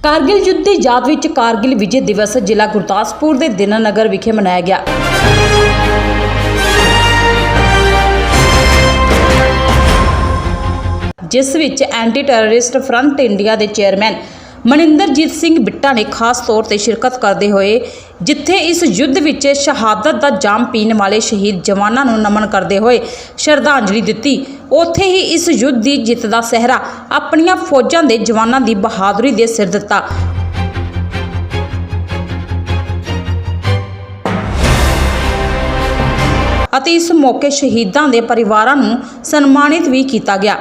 कारगिल युद्ध की याद विच कारगिल विजय दिवस जिला गुरदासपुर के दीनानगर विखे मनाया गया। जिस which anti terrorist front India के चेयरमैन मनिंदरजीत सिंह बिट्टा ने खास तौर पर शिरकत करते हुए जिथे इस युद्ध विच शहादत का जाम पीने वाले शहीद जवानों को नमन करते हुए श्रद्धांजलि दी, उत्थे ही इस युद्ध की जित का सहरा अपनियां फौजां के जवानों की बहादुरी के सिर दिता। अते इस मौके शहीदों के परिवारों को सन्मानित भी किया गया।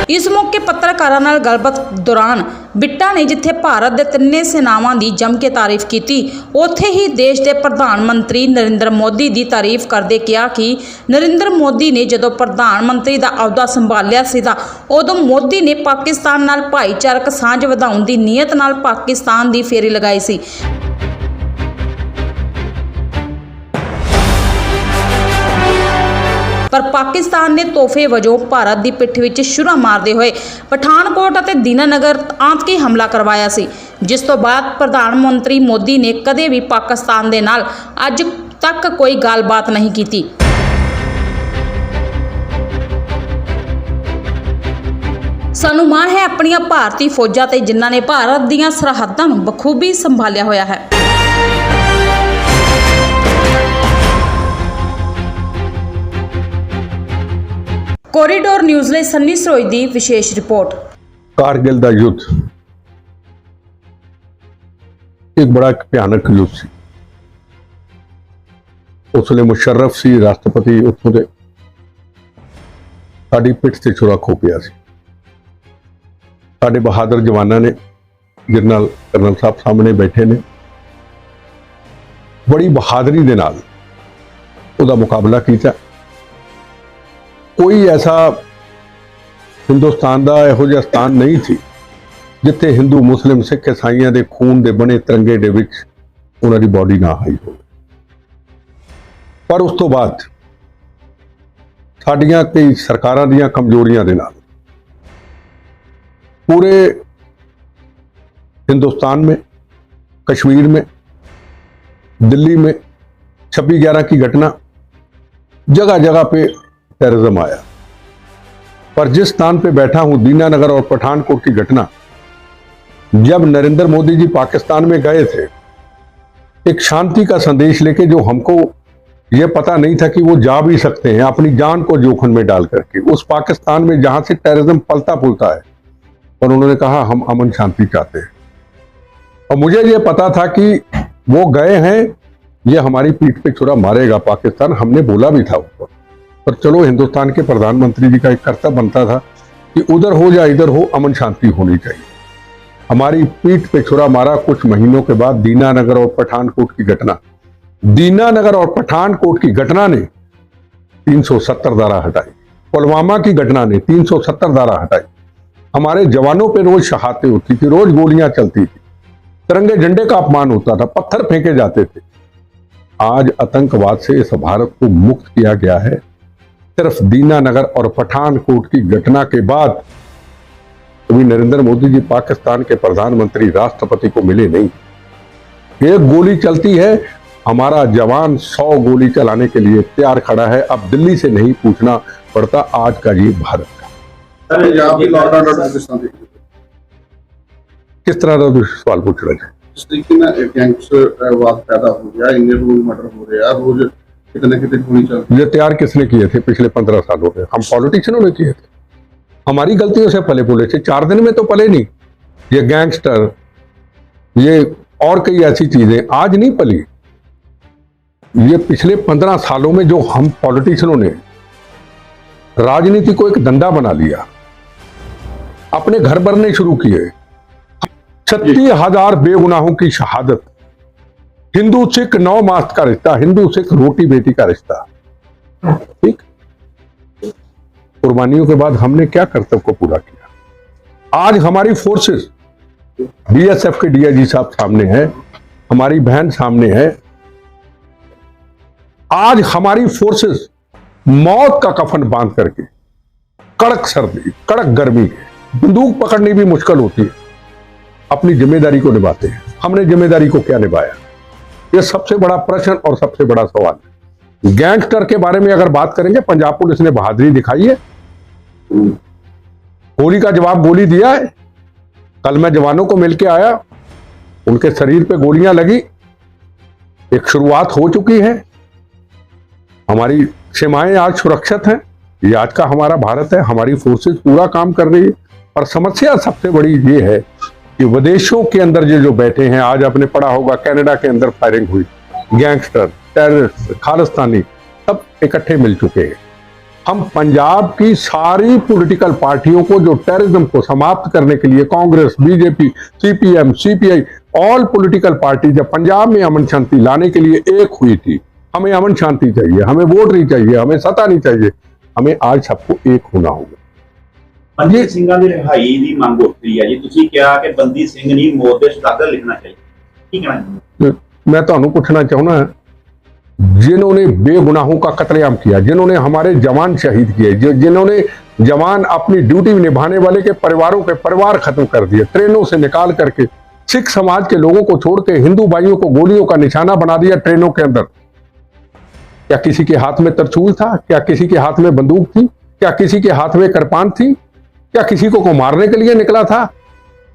इस मौके पत्रकारों नाल गलबात दौरान बिट्टा ने जिथे भारत के तिन्ने सेनावां की जम के तारीफ की, उत्थे ही देश के प्रधानमंत्री नरेंद्र मोदी की तारीफ करते कहा कि नरेंद्र मोदी ने जदों प्रधानमंत्री का अहुदा संभालिया सी तां उदों मोदी ने पाकिस्तान नाल भाईचारक सांझ वधाउण दी नीयत नाल पाकिस्तान की फेरी लगाई सी। पर पाकिस्तान ने तोहफे वजों भारत की पिठ विच छुरा मारते हुए पठानकोट और दीनानगर आतंकी हमला करवाया सी, जिस तो बाद प्रधानमंत्री मोदी ने कदे भी पाकिस्तान दे नाल अज तक कोई गलबात नहीं की। सानू माण है अपनियां भारतीय फौजां ते जिन्हां ने भारत दीयां सरहदां नूं बखूबी संभालिया होया है। कोरिडोर न्यूज़ ਲਈ सन्नी सरोज ਦੀ विशेष रिपोर्ट। कारगिल ਦਾ युद्ध एक बड़ा भयानक युद्ध ਸੀ। उसले मुशर्रफ ਸੀ राष्ट्रपति ਉੱਥੋਂ ਦੇ, ਸਾਡੀ ਪਿੱਠ ਤੇ ਛੁਰਾ ਖੋ ਪਿਆ ਸੀ। ਸਾਡੇ ਬਹਾਦਰ ਜਵਾਨਾਂ ਨੇ ਜਨਰਲ ਕਰਨਲ ਸਾਹਿਬ ਸਾਹਮਣੇ ਬੈਠੇ ਨੇ ਬੜੀ ਬਹਾਦਰੀ ਦੇ ਨਾਲ ਉਹਦਾ ਮੁਕਾਬਲਾ ਕੀਤਾ। कोई ऐसा हिंदुस्तान का इहो जिहा स्थान नहीं थी जिथे हिंदू मुस्लिम सिख ईसाइयों के खून के बने तिरंगे दे विच उन्हां दी बॉडी ना आई हो। पर उस तो बाद साडियां कई सरकारां दीयां कमजोरियां दे नाल पूरे हिंदुस्तान में, कश्मीर में, दिल्ली में 26/11 की घटना, जगह जगह पे टेररिज्म आया। पर जिस स्थान पे बैठा हूं दीनानगर और पठानकोट की घटना, जब नरेंद्र मोदी जी पाकिस्तान में गए थे एक शांति का संदेश लेके, जो हमको यह पता नहीं था कि वो जा भी सकते हैं अपनी जान को जोखिम में डाल करके उस पाकिस्तान में जहां से टेररिज्म पलता फूलता है, और उन्होंने कहा हम अमन शांति चाहते हैं। और मुझे यह पता था कि वो गए हैं, ये हमारी पीठ पे छुरा मारेगा पाकिस्तान, हमने बोला भी था ऊपर। पर चलो, हिंदुस्तान के प्रधानमंत्री जी का एक कर्तव्य बनता था कि उधर हो या इधर हो अमन शांति होनी चाहिए। हमारी पीठ पे छुरा मारा। कुछ महीनों के बाद दीनानगर और पठानकोट की घटना, दीनानगर और पठानकोट की घटना ने 370 धारा हटाई। पुलवामा की घटना ने 370 धारा हटाई। हमारे जवानों पे रोज शहादतें होती थी, रोज गोलियां चलती थी, तिरंगे झंडे का अपमान होता था, पत्थर फेंके जाते थे। आज आतंकवाद से इस भारत को मुक्त किया गया है। सिर्फ दीनानगर और पठानकोट की घटना के बाद अभी नरेंद्र मोदी जी पाकिस्तान के प्रधानमंत्री राष्ट्रपति को मिले नहीं। एक गोली चलती है, हमारा जवान 100 गोली चलाने के लिए तैयार खड़ा है। अब दिल्ली से नहीं पूछना पड़ता, आज का ये भारत का। किस तरह का सवाल पूछ रहे हैं? इस तरीके में गैंगस्टरवाद पैदा हो गया, इंडियन रोज मर्डर हो रहा है, रोज कितने गोली चल रही है। ये तैयार किसने किए थे पिछले 15 सालों में? हम पॉलिटिशियनों ने किए थे। हमारी गलतियों से पले पुले थे। 4 दिन में तो पले नहीं। ये गैंगस्टर, ये और कई ऐसी चीजें आज नहीं पली। ये पिछले 15 सालों में जो हम पॉलिटिशियनों ने राजनीति को एक धंधा बना लिया, अपने घर भरने शुरू किए। 36,000 बेगुनाहों की शहादत, हिंदू सिख 9 मास का रिश्ता, हिंदू सिख रोटी बेटी का रिश्ता। ठीक, कुर्बानियों के बाद हमने क्या कर्तव्य को पूरा किया? आज हमारी फोर्सेस, बीएसएफ के डीआईजी साहब सामने है, हमारी बहन सामने है। आज हमारी फोर्सेस मौत का कफन बांध करके कड़क सर्दी, कड़क गर्मी, बंदूक पकड़नी भी मुश्किल होती है, अपनी जिम्मेदारी को निभाते हैं। हमने जिम्मेदारी को क्या निभाया, यह सबसे बड़ा प्रश्न और सबसे बड़ा सवाल है। गैंगस्टर के बारे में अगर बात करेंगे, पंजाब पुलिस ने बहादुरी दिखाई है, गोली का जवाब गोली दिया है। कल मैं जवानों को मिलके आया, उनके शरीर पे गोलियां लगी, एक शुरुआत हो चुकी है। हमारी सीमाएं आज सुरक्षित हैं, ये आज का हमारा भारत है, हमारी फोर्सेस पूरा काम कर रही है। पर समस्या सबसे बड़ी ये है कि विदेशों के अंदर ये जो बैठे हैं, आज आपने पढ़ा होगा कनाडा के अंदर फायरिंग हुई, गैंगस्टर, टेररिस्ट, खालिस्तानी सब इकट्ठे मिल चुके हैं। हम पंजाब की सारी पॉलिटिकल पार्टियों को जो टेररिज्म को समाप्त करने के लिए, Congress, BJP, CPM, CPI, all political party जब पंजाब में अमन शांति लाने के लिए एक हुई थी, हमें अमन शांति चाहिए, हमें वोट नहीं चाहिए, हमें सत्ता नहीं चाहिए, हमें आज सबको एक होना होगा। ਬੰਦੀ ਸਿੰਘਾਂ ਦੀ ਰਿਹਾਈ ਦੀ ਮੰਗ ਉੱਠੀ ਹੈ ਜੀ। ਤੁਸੀਂ ਕਿਹਾ ਕਿ ਬੰਦੀ ਸਿੰਘ ਨਹੀਂ, ਮੌਤ ਦੇ ਸਦਾਗਰ ਲਿਖਣਾ ਚਾਹੀਦਾ, ਕੀ ਕਹਿਣਾ ਚਾਹੁੰਦੇ? मैं ਤੁਹਾਨੂੰ पूछना चाहूंगा, जिन्होंने बेगुनाहों का कत्लेआम किया, जिन्होंने हमारे जवान शहीद किए, जिन्होंने जवान अपनी ड्यूटी निभाने वाले के परिवारों के परिवार खत्म कर दिए, ट्रेनों से निकाल करके सिख समाज के लोगों को छोड़ के हिंदू भाइयों को गोलियों का निशाना बना दिया ट्रेनों के अंदर। क्या किसी के हाथ में तरचूल था? क्या किसी के हाथ में बंदूक थी? क्या किसी के हाथ में कृपान थी? क्या किसी को मारने के लिए निकला था?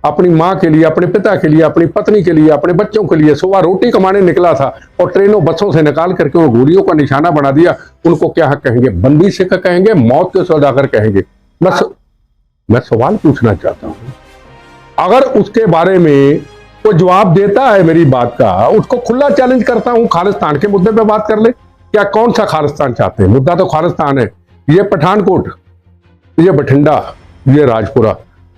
अपनी माँ के लिए, अपने पिता के लिए, अपनी पत्नी के लिए, अपने बच्चों के लिए सुबह रोटी कमाने निकला था और ट्रेनों बसों से निकाल करके वो गोलियों का निशाना बना दिया। उनको क्या कहेंगे? बंदी सिख कहेंगे? मौत के सौदागर कहेंगे? मैं सवाल पूछना चाहता हूं, अगर उसके बारे में वो जवाब देता है मेरी बात का, उसको खुला चैलेंज करता हूं, खालिस्तान के मुद्दे पे बात कर ले। क्या कौन सा खालिस्तान चाहते हैं? मुद्दा तो खालिस्तान है। ये पठानकोट, ये बठिंडा, ये राजपुरा,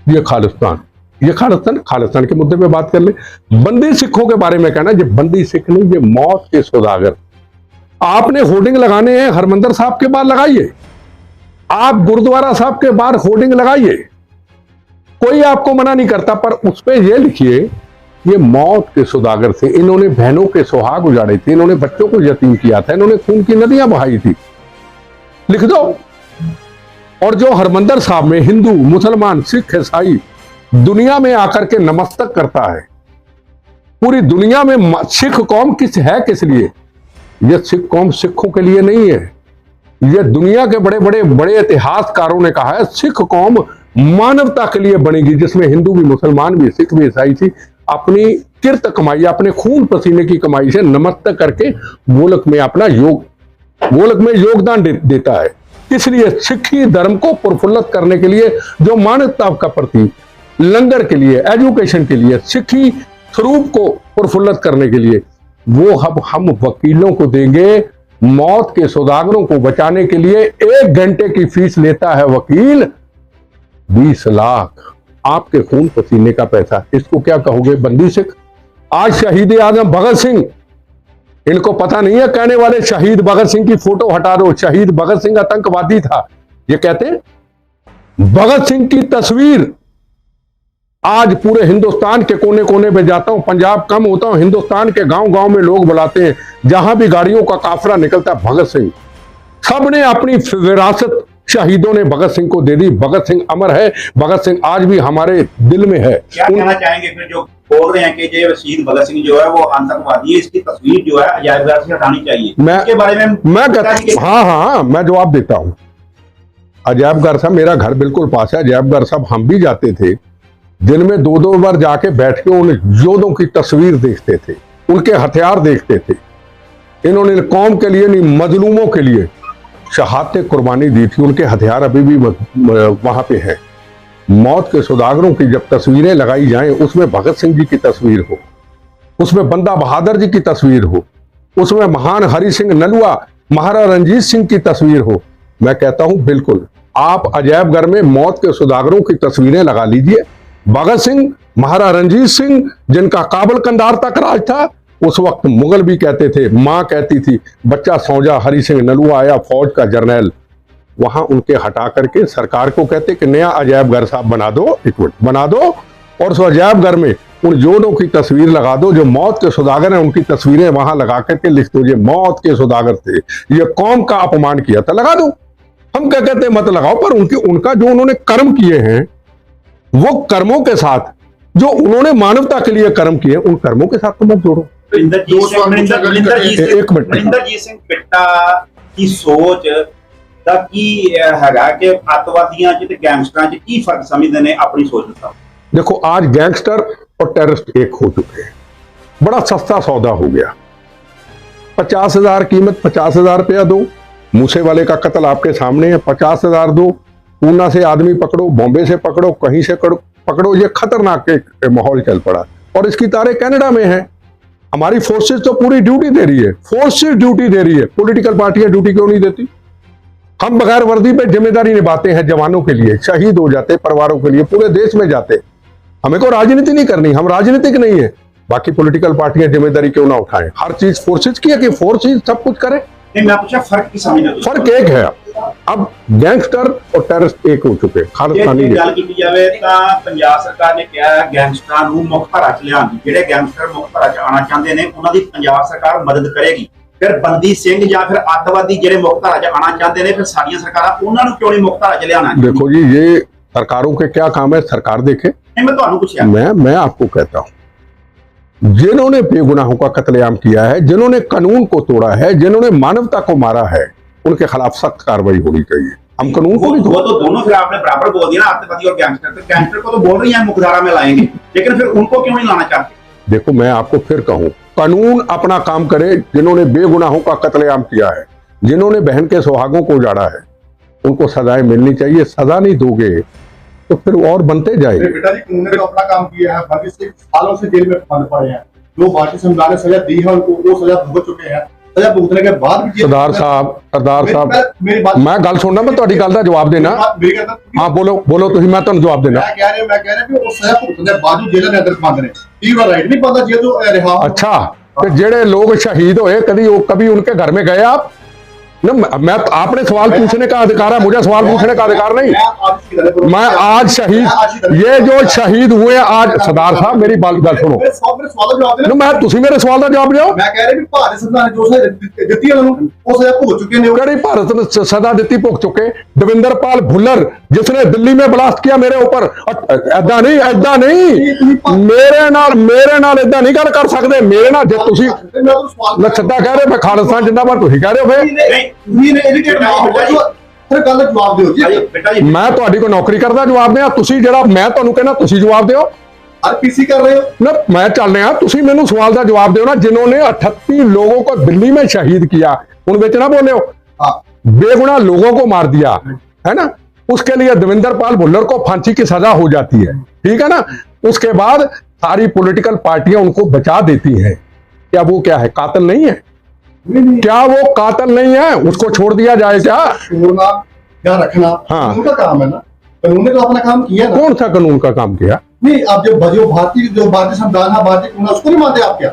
ये खालिस्तान, ये खालिस्तान के मुद्दे पे बात कर ले। बंदी सिखों के बारे में कहना, ये बंदी सिख नहीं, ये मौत के सौदागर। आपने होर्डिंग लगाने हैं, हरमंदिर साहब के बाहर लगाइए, आप गुरुद्वारा साहब के बाहर होर्डिंग लगाइए, कोई आपको मना नहीं करता, पर उस पर यह लिखिए ये मौत के सौदागर थे, इन्होंने बहनों के सुहाग उजाड़े थे, इन्होंने बच्चों को यतीम किया था, इन्होंने खून की नदियां बहाई थी, लिख दो। और जो हरमंदिर साहब में हिंदू, मुसलमान, सिख, ईसाई दुनिया में आकर के नमस्तक करता है, पूरी दुनिया में सिख कौम किस लिए? यह सिख कौम सिखों के लिए नहीं है। यह दुनिया के बड़े इतिहासकारों ने कहा है, सिख कौम मानवता के लिए बनेगी, जिसमें हिंदू भी, मुसलमान भी, सिख भी, ईसाई थी, अपनी किरत कमाई, अपने खून पसीने की कमाई से नमस्तक करके मुल्क में अपना योगदान देता है। इसलिए सिखी धर्म को प्रफुल्लित करने के लिए, जो मानवता का प्रतीक, लंगर के लिए, एजुकेशन के लिए, सिखी स्वरूप को प्रफुल्लित करने के लिए, वो हम वकीलों को देंगे। मौत के सौदागरों को बचाने के लिए 1 घंटे की फीस लेता है वकील, 20 लाख आपके खून पसीने का पैसा। इसको क्या कहोगे? बंदी सिख। आज शहीद आजम भगत सिंह, इनको पता नहीं है, कहने वाले शहीद भगत सिंह की फोटो हटा दो, शहीद भगत सिंह आतंकवादी था, ये कहते हैं। भगत सिंह की तस्वीर आज पूरे हिंदुस्तान के कोने कोने पे जाता हूं, पंजाब कम होता हूं, हिंदुस्तान के गांव गांव में लोग बुलाते हैं, जहां भी गाड़ियों का काफिला निकलता है, भगत सिंह। सबने अपनी विरासत शहीदों ने भगत सिंह को दे दी। भगत सिंह अमर है, भगत सिंह आज भी हमारे दिल में है। क्या कहना चाहेंगे फिर जो बोल रहे हैं कि जो शहीद भगत सिंह जो है वो आतंकवादी है, इसकी तस्वीर जो है अजायबघर से हटानी चाहिए? इसके बारे में मैं कहता, हाँ, मैं जवाब देता हूं। अजायबघर साहब, मेरा घर बिल्कुल पास है अजायबघर साहब, हम भी जाते थे, दिन में 2-2 बार जाके बैठ के उन योद्धों की तस्वीर देखते थे, उनके हथियार देखते थे। इन्होंने कौम के लिए नहीं, मजलूमों के लिए शहादत कुर्बानी दी थी, उनके हथियार अभी भी वहां पे है। मौत के सौदागरों की जब तस्वीरें लगाई जाएं, उसमें भगत सिंह जी की तस्वीर हो, उसमें बंदा बहादुर जी की तस्वीर हो, उसमें महान हरि सिंह नलुआ, महाराजा रंजीत सिंह की तस्वीर हो, मैं कहता हूं बिल्कुल आप अजायबघर में मौत के सौदागरों की तस्वीरें लगा लीजिए। भगत सिंह, महाराजा रंजीत सिंह, जिनका काबुल कंधार तक राज था, उस वक्त मुगल भी कहते थे, मां कहती थी बच्चा सौ जा, हरि सिंह नलुआ आया फौज का जर्नैल, वहां उनके हटा करके सरकार को कहते कि नया अजायबघर साहब बना दो, एक मिनट बना दो, और उस अजायबघर में उन योद्धों की तस्वीर लगा दो, जो मौत के सौदागर हैं, उनकी तस्वीरें वहां लगा करके लिख दो ये मौत के सौदागर थे, ये कौम का अपमान किया था, लगा दो। हम क्या कहते हैं मत लगाओ, पर उनका जो उन्होंने कर्म किए हैं, वो कर्मों के साथ जो उन्होंने मानवता के लिए कर्म किए, उन कर्मों के साथ तो मत जोड़ो। एक मिनट। ਮਨਿੰਦਰਜੀਤ ਸਿੰਘ ਬਿੱਟਾ ਦੀ ਸੋਚ ਦਾ ਕੀ ਹੈਗਾ ਕਿ ਅੱਤਵਾਦੀਆਂ ਚ ਤੇ ਗੈਂਗਸਟਰਾਂ ਚ ਕੀ ਫਰਕ ਸਮਝਦੇ ਨੇ ਆਪਣੀ ਸੋਚ ਦਾ? देखो, आज गैंगस्टर और टेररिस्ट एक हो चुके हैं, बड़ा सस्ता सौदा हो गया। 50,000 कीमत, 50,000 रुपया दो, मूसे वाले का कत्ल आपके सामने है, 50,000 दो, पूना से आदमी पकड़ो, बॉम्बे से पकड़ो, कहीं से पकड़ो, ये खतरनाक एक माहौल चल पड़ा। और इसकी तारे कनाडा में है। हमारी फोर्सेस तो पूरी ड्यूटी दे रही है, फोर्सेस ड्यूटी दे रही है, पॉलिटिकल पार्टियां ड्यूटी क्यों नहीं देती? हम बगैर वर्दी पे जिम्मेदारी निभाते हैं, जवानों के लिए शहीद हो जाते, परिवारों के लिए पूरे देश में जाते। हमें को राजनीति नहीं करनी, हम राजनीतिक नहीं है। बाकी पॉलिटिकल पार्टियां जिम्मेदारी क्यों ना उठाएं? हर चीज फोर्सेस की है कि फोर्सेस सब कुछ करे। मैं पूछा फर्क की समझना? फर्क एक है, अब गैंगस्टर और टेररिस्ट एक हो चुके। खालिस्तानी ਗੱਲ ਕੀਤੀ ਜਾਵੇ ਤਾਂ ਪੰਜਾਬ ਸਰਕਾਰ ਨੇ ਕਿਹਾ ਗੈਂਗਸਟਰਾਂ ਨੂੰ ਮੁੱਖ ਧਾਰਾ ਚ ਲਿਆਉਣ ਦੀ, ਜਿਹੜੇ ਗੈਂਗਸਟਰ ਮੁੱਖ ਧਾਰਾ ਚ ਆਉਣਾ ਚਾਹੁੰਦੇ ਨੇ ਉਹਨਾਂ ਦੀ ਪੰਜਾਬ ਸਰਕਾਰ ਮਦਦ ਕਰੇਗੀ। ਫਿਰ ਬੰਦੀ ਸਿੰਘ ਜਾਂ ਫਿਰ ਅੱਤਵਾਦੀ ਜਿਹੜੇ ਮੁੱਖ ਧਾਰਾ ਚ ਆਉਣਾ ਚਾਹੁੰਦੇ ਨੇ, ਫਿਰ ਸਾਡੀਆਂ ਸਰਕਾਰਾਂ ਉਹਨਾਂ ਨੂੰ ਕਿਉਂ ਨਹੀਂ ਮੁੱਖ ਧਾਰਾ ਚ ਲਿਆਉਣਾ? देखो जी, ये सरकारों के क्या काम है, सरकार देखे। मैं ਤੁਹਾਨੂੰ ਪੁੱਛਿਆ, मैं आपको कहता हूं, जिन्होंने बेगुनाहों का कत्लेआम किया है, जिन्होंने कानून को तोड़ा है, जिन्होंने मानवता को मारा है, उनके खिलाफ सख्त कार्रवाई होनी चाहिए। हम कानून को नहीं वो तो दोनों फिर आपने बराबर बोल दिया ना, आतंकवादी और गैंगस्टर। तो गैंगस्टर को तो बोल रही है मुख्यधारा में लाएंगे, लेकिन फिर उनको क्यों नहीं लाना चाहते? देखो, मैं आपको फिर कहूं, कानून अपना काम करे। जिन्होंने बेगुनाहों का कत्लेआम किया है, जिन्होंने बहन के सुहागों को उजाड़ा है, उनको सजाएं मिलनी चाहिए। सजा नहीं दोगे तो फिर और बनते जाएंगे। बेटा जी, कानून ने तो अपना काम किया है, बाकी से सालों से जेल में बंद पड़े हैं। जो भारतीय संविधान ने सजा दी है उनको, वो सजा भुगत चुके हैं। सजा भुगतने के बाद भी सरदार साहब मेरी बात मैं गल सुनना, मैं ਤੁਹਾਡੀ ਗੱਲ ਦਾ ਜਵਾਬ ਦੇਣਾ। हाँ, बोलो तुम, मैं ਤੁਹਾਨੂੰ जवाब देना। मैं कह रहा कि वो सजा भुगतने के बाद जेल के अंदर बंद ने, तीव्र राइट नहीं पता जेल तो रिहा। अच्छा, तो जेड़े लोग शहीद हुए, कभी उनके घर में गए आप? न, मैं आपने सवाल पूछने का अधिकार है, मुझे सवाल पूछने का अधिकार नहीं। मैं आज शहीद, ये जो शहीद हुए आज, सरदार साहब मेरी बात गल सुनो, मैं तुसी मेरे सवाल का जवाब दो। मैं कह रहा भी भारत सरकार ने जो सजा ਦਿੱਤੀ है उन्होंने, वो सजा भुगत चुके हैं। कड़ी भारत ने सजा दी, भुगत चुके। दविंदरपाल भुल्लर जिसने दिल्ली में ब्लास्ट किया मेरे ऊपर, ऐदा नहीं मेरे नाल ऐदा नहीं गल कर सकते। मेरे नाल जे तुसी मैं सदा कह रहे, मैं खालिस्तान जिंदाबाद, तुसी कह रहे हो जवाब दो। मैं ਤੁਹਾਡੀ को नौकरी करदा जवाब दिया, तुसी जेड़ा मैं ਤੁਹਾਨੂੰ कहना तुसी जवाब दियो। आरपीसी कर रहे हो ना, मैं चल रहा, तुसी मेनू सवाल का जवाब दियो ना। जिन्होंने 38 लोगों को दिल्ली में शहीद किया, उन विच ना बोले हो। बेगुनाह लोगों को मार दिया है ना, उसके लिए दविंदरपाल भुल्लर को फांसी की सजा हो जाती है, ठीक है ना। उसके बाद सारी पॉलिटिकल पार्टियां उनको बचा देती हैं। क्या वो क्या है, कातिल नहीं है? क्या वो कातिल नहीं है? उसको छोड़ दिया जाए क्या? छोड़ना या रखना कानून का काम है ना। कानून ने तो अपना काम किया ना। कौन सा कानून का काम किया? नहीं, आप जो भारतीय संविधान है, भारतीय कानून, उसको नहीं मानते आप? क्या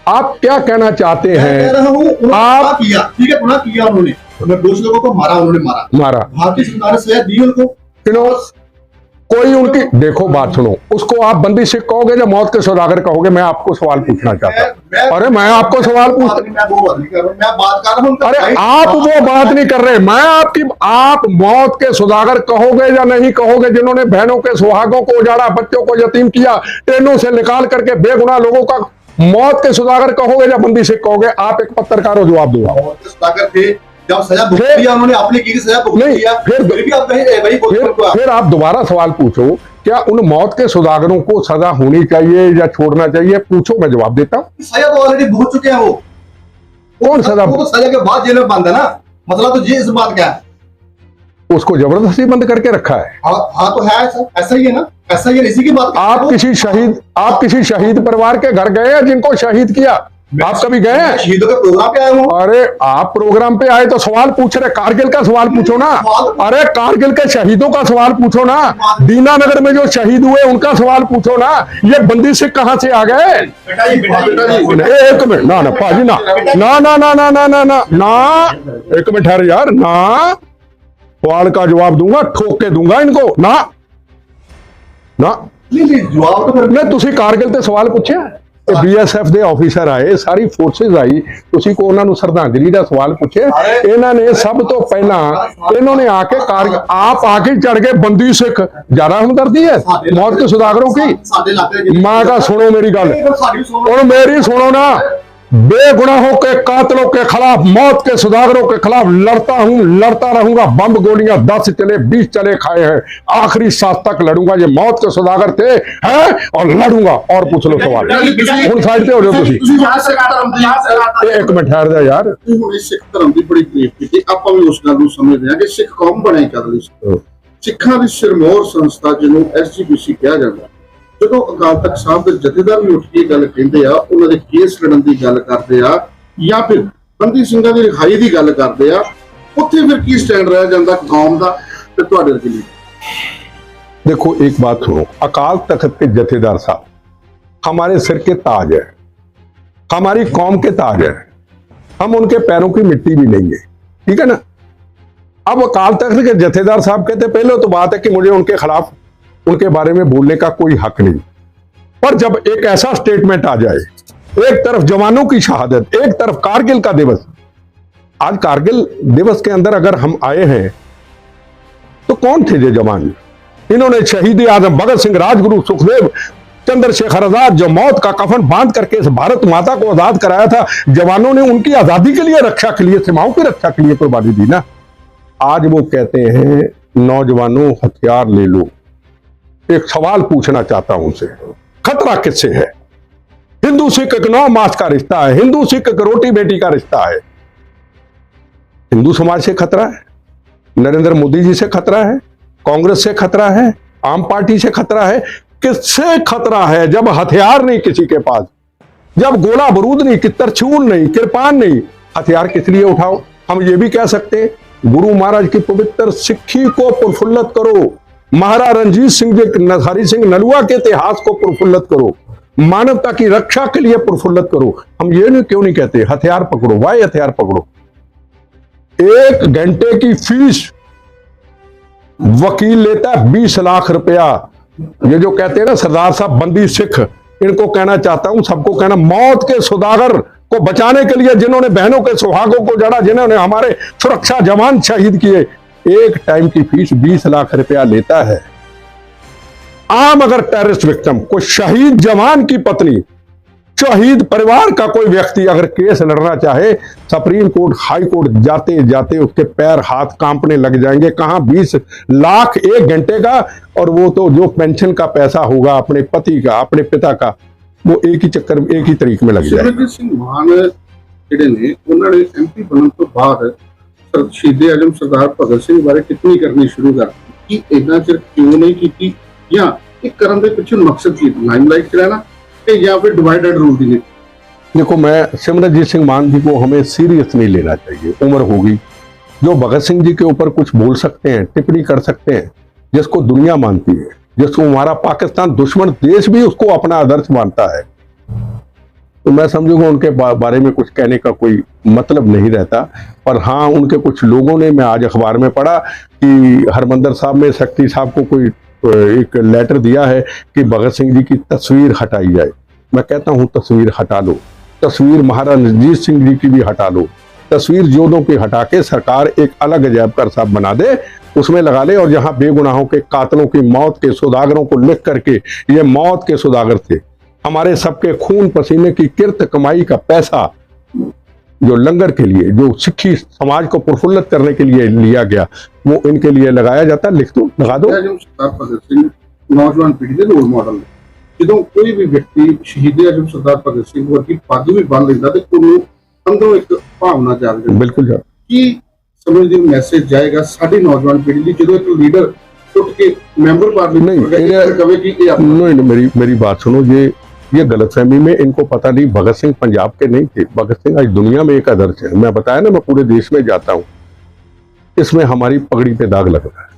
आप क्या कहना चाहते मैं कह हैं? रहा हूँ, आप किया, ठीक है, गुनाह किया उन्होंने, दोष लोगों को मारा, उन्होंने मारा। भारतीय संविधान ने सजा दी उनको। कोई उनकी, देखो बात सुनो, उसको आप बंदी सिख कहोगे या मौत के सौदागर कहोगे? मैं आपको सवाल पूछना चाहता हूं। अरे मैं आपको सवाल पूछ, मैं वो बात नहीं कर रहा हूं, मैं बात कर रहा हूं। अरे आप वो बात नहीं कर रहे, मैं आपकी, आप मौत के सौदागर कहोगे या नहीं कहोगे? जिन्होंने बहनों के सुहागों को उजाड़ा, बच्चों को यतीम किया, ट्रेनों से निकाल करके बेगुनाह लोगों का, मौत के सौदागर कहोगे या बंदी सिख कहोगे? आप एक पत्रकार हो, जवाब दो। मौत के सौदागर थे, जब सजा भुगत दिया उन्होंने, अपने की सजा भुगत दिया, फिर भी आप नहीं, फिर आप दोबारा सवाल पूछो, क्या उन मौत के सौदागरों को सजा होनी चाहिए या छोड़ना चाहिए? पूछो, मैं जवाब देता हूं। सजा तो ऑलरेडी भुगत चुके हैं वो। कौन सजा? वो तो सजा के बाद जेल में बंद है ना। मतलब तो ये इस बात क्या है, उसको जबरदस्ती बंद करके रखा है। हाँ तो है, ऐसा ही है ना, ऐसा ही है। इसी की बात आप किसी शहीद परिवार के घर गए हैं जिनको शहीद किया? आप कभी गए हैं? शहीदों के प्रोग्राम पे आए हो? अरे आप प्रोग्राम पे आए तो सवाल पूछ रहे, कारगिल का सवाल पूछो ना। अरे कारगिल के शहीदों का सवाल पूछो ना, दीनानगर में जो शहीद हुए उनका सवाल पूछो ना। ये बंदी सिख कहां से आ गए? एक मिनट, ना पाजी, ना, एक मिनट ठहर यार, ना सवाल का जवाब दूंगा, ठोक के दूंगा इनको, ना जवाब तो नहीं। तुसी कारगिल ते सवाल पूछे? BSF ਦੇ ਆਫੀਸਰ ਆਏ, ਸਾਰੀ ਫੋਰਸਿਸ ਆਈ, ਤੁਸੀਂ ਕੋ ਉਹਨਾਂ ਨੂੰ ਸ਼ਰਧਾਂਜਲੀ ਦਾ ਸਵਾਲ ਪੁੱਛੇ। ਇਹਨਾਂ ਨੇ ਸਭ ਤੋਂ ਪਹਿਲਾਂ ਇਹਨਾਂ ਨੇ ਆके आप आके चढ़ गए बंदी सिख, ज्यादा हमदर्दी है मौत के सौदागरों की। मैं कहा सुनो मेरी गल, और मेरी सुनो ना, बेगुनाहों के कातलों के खिलाफ, मौत के सौदागरों के खिलाफ लड़ता हूं, लड़ता रहूंगा। बम गोलियां 10 चले 20 चले खाए हैं, आखिरी सांस तक लड़ूंगा। ये मौत के सौदागर थे हैं और लड़ूंगा। और पूछ लो सवाल, ਹੁਣ ਸਾਈਡ ਤੇ ਹੋ ਜਾਓ ਤੁਸੀਂ। ਇੱਕ ਮਿੰਟ ਠਹਿਰ ਜਾ ਯਾਰ। ਹੁਣ ਸਿੱਖ ਧਰਮ ਦੀ ਬੜੀ ਤਾਰੀਫ ਕੀਤੀ, ਆਪਾਂ ਵੀ ਉਸ ਗੱਲ ਨੂੰ ਸਮਝਦੇ ਹਾਂ ਕਿ ਸਿੱਖ ਕੌਮ ਬਣੇ ਕਦ ਲਈ ਸਿੱਖਾਂ ਦੀ ਸਿਰਮੌਰ ਸੰਸਥਾ ਜਿਹਨੂੰ SGPC ਕਿਹਾ ਜਾਂਦਾ। ਜਦੋਂ ਅਕਾਲ ਤਖਤ ਸਾਹਿਬ ਦੇ ਜਥੇਦਾਰ ਵੀ ਉੱਠ ਕੇ ਗੱਲ ਕਹਿੰਦੇ ਆ, ਉਹਨਾਂ ਦੇ ਕੇਸ ਲੜਨ ਦੀ ਗੱਲ ਕਰਦੇ ਆ ਜਾਂ ਫਿਰ ਬੰਦੀ ਸਿੰਘਾਂ ਦੀ ਰਿਹਾਈ ਦੀ ਗੱਲ ਕਰਦੇ ਆ, ਉੱਥੇ ਫਿਰ ਕੀ ਸਟੈਂਡ ਰਹਿ ਜਾਂਦਾ ਕੌਮ ਦਾ ਤੇ ਤੁਹਾਡੇ ਲਈ? देखो एक बात सुनो, अकाल तख्त के जथेदार साहब हमारे सिर के ताज है, हमारी कौम के ताज है, हम उनके पैरों की मिट्टी भी नहीं है, ठीक है ना। अब अकाल तख्त के जथेदार साहब कहते, पहले तो बात है कि मुझे उनके खिलाफ, उनके बारे में बोलने का कोई हक नहीं, पर जब एक ऐसा स्टेटमेंट आ जाए, एक तरफ जवानों की शहादत, एक तरफ कारगिल का दिवस। आज कारगिल दिवस के अंदर अगर हम आए हैं तो कौन थे ये जवान? इन्होंने शहीद आजम भगत सिंह, राजगुरु सुखदेव, चंद्रशेखर आजाद जो मौत का कफन बांध करके इस भारत माता को आजाद कराया था, जवानों ने उनकी आजादी के लिए, रक्षा के लिए, सीमाओं की रक्षा के लिए कुर्बानी दी ना। आज वो कहते हैं नौजवानों हथियार ले लो। एक सवाल पूछना चाहता हूं उनसे, खतरा किससे है? हिंदू सिख एक 9 मास का रिश्ता है, हिंदू सिख एक रोटी बेटी का रिश्ता है। हिंदू समाज से खतरा है, नरेंद्र मोदी जी से खतरा है, कांग्रेस से खतरा है, आम पार्टी से खतरा है। किससे खतरा है? जब हथियार नहीं किसी के पास, जब गोला बारूद नहीं, तरछूल नहीं, कृपान नहीं, हथियार किस लिए उठाओ? हम ये भी कह सकते हैं, गुरु महाराज की पवित्र सिक्खी को प्रफुल्लित करो, महाराज रणजीत सिंह जी, हरि सिंह नलुआ के इतिहास को प्रफुल्लित करो, मानवता की रक्षा के लिए प्रफुल्लित करो। हम ये नहीं क्यों नहीं कहते हथियार पकड़ो? वाई हथियार पकड़ो। 1 घंटे की फीस वकील लेता है 20 लाख रुपया। ये जो कहते हैं ना सरदार साहब बंदी सिख, इनको कहना चाहता हूं, सबको कहना, मौत के सौदागर को बचाने के लिए जिन्होंने बहनों के सुहागों को जड़ा, जिन्होंने हमारे सुरक्षा जवान शहीद किए, एक टाइम की फीस 20 लाख रुपया लेता है। आम अगर टेररिस्ट विक्टिम, कोई शहीद जवान की पत्नी, शहीद परिवार का कोई व्यक्ति अगर केस लड़ना चाहे, सुप्रीम कोर्ट, हाई कोर्ट जाते जाते उसके पैर हाथ कांपने लग जाएंगे। कहां 20 लाख 1 घंटे का, और वो तो जो पेंशन का पैसा होगा अपने पति का, अपने पिता का, वो एक ही चक्कर में, एक ही तरीके में लग जाएगा। सिमरजीत सिंह मान ਜਿਹੜੇ ਨੇ ਉਹਨਾਂ ਨੇ MP ਬਣਨ ਤੋਂ ਬਾਅਦ ਸ਼ਹੀਦ ਆਜ਼ਮ ਸਰਦਾਰ ਭਗਤ ਸਿੰਘ ਬਾਰੇ ਟਿੱਪਣੀ ਕਰਨੀ ਸ਼ੁਰੂ ਕਰ ਦਿੱਤੀ ਕਿ ਇੰਨਾ ਚਿਰ ਕਿਉਂ ਨਹੀਂ ਕੀਤੀ, ਜਾਂ ਇਹ ਕਰਨ ਦੇ ਪਿੱਛੇ ਮਕਸਦ ਕੀ, ਲਾਈਮਲਾਈਟ ਚ ਰਹਿਣਾ या फिर डिवाइडेड रूल दी? देखो, मैं सिमरजीत सिंह मान जी को हमें सीरियस नहीं लेना चाहिए, उम्र होगी। जो भगत सिंह जी के ऊपर कुछ बोल सकते हैं, टिप्पणी कर सकते हैं, जिसको दुनिया मानती है, जिसको हमारा पाकिस्तान दुश्मन देश भी उसको अपना आदर्श मानता है, तो मैं समझूंगा उनके बारे में कुछ कहने का कोई मतलब नहीं रहता। पर हाँ, उनके कुछ लोगों ने, मैं आज अखबार में पढ़ा कि हरमंदर साहब में सेक्रेटरी साहब को कोई एक लेटर दिया है कि भगत सिंह जी की तस्वीर हटाई जाए। मैं कहता हूं तस्वीर हटा लो, तस्वीर महाराज रणजीत सिंह जी की भी हटा लो, तस्वीर जोधों की हटा के सरकार एक अलग अजैब घर साहब बना दे, उसमें लगा ले, और जहां बेगुनाहों के कातलों की मौत के सौदागरों को लिख करके, ये मौत के सौदागर थे, हमारे सबके खून पसीने की किरत कमाई का पैसा जो लंगर के लिए, जो सिक्खी समाज को प्रफुल्लित करने के लिए लिया गया, वो इनके लिए लगाया जाता। लिख दो, लगा दो। सरदार भगत सिंह नौजवान पीढ़ी के रोल मॉडल, ਜਦੋਂ ਕੋਈ ਵੀ ਵਿਅਕਤੀ ਸ਼ਹੀਦ ਆਜ਼ਮ ਸਰਦਾਰ ਭਗਤ ਸਿੰਘ ਵਰਗੀ ਪੱਗ ਵੀ ਬੰਨ ਲੈਂਦਾ ਤੇ ਉਹਨੂੰ ਅੰਦਰੋਂ ਇੱਕ ਭਾਵਨਾ ਜਾਗ ਜਾਂਦੀ। ਬਿਲਕੁਲ। ਕੀ ਸਮਝਦੇ ਹੋ ਮੈਸੇਜ ਜਾਏਗਾ ਸਾਡੀ ਨੌਜਵਾਨ ਪੀੜ੍ਹੀ ਲਈ ਜਦੋਂ ਇੱਕ ਲੀਡਰ ਉੱਠ के मेंबर पार्लियामेंट कहे कि नहीं, मेरी बात सुनो, ये गलतफहमी में इनको पता नहीं, भगत सिंह पंजाब के नहीं थे, भगत सिंह आज दुनिया में एक आदर्श है। मैं बताया ना, मैं पूरे देश में जाता हूं, इसमें हमारी पगड़ी पे दाग लग रहा है।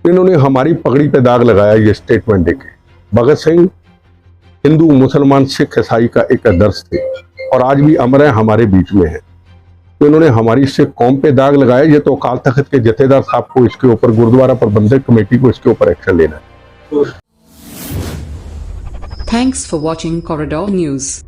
इन्होंने हमारी पगड़ी पे दाग लगाया ये स्टेटमेंट देके। भगत सिंह हिंदू, मुसलमान, सिख, ईसाई का एक आदर्श थे और आज भी अमर है, हमारे बीच में है। तो इन्होंने हमारी सिख कौम पे दाग लगाया। ये तो अकाल तख्त के जथेदार साहब को इसके ऊपर, गुरुद्वारा प्रबंधक कमेटी को इसके ऊपर एक्शन लेना है। Thanks for watching Corridor News.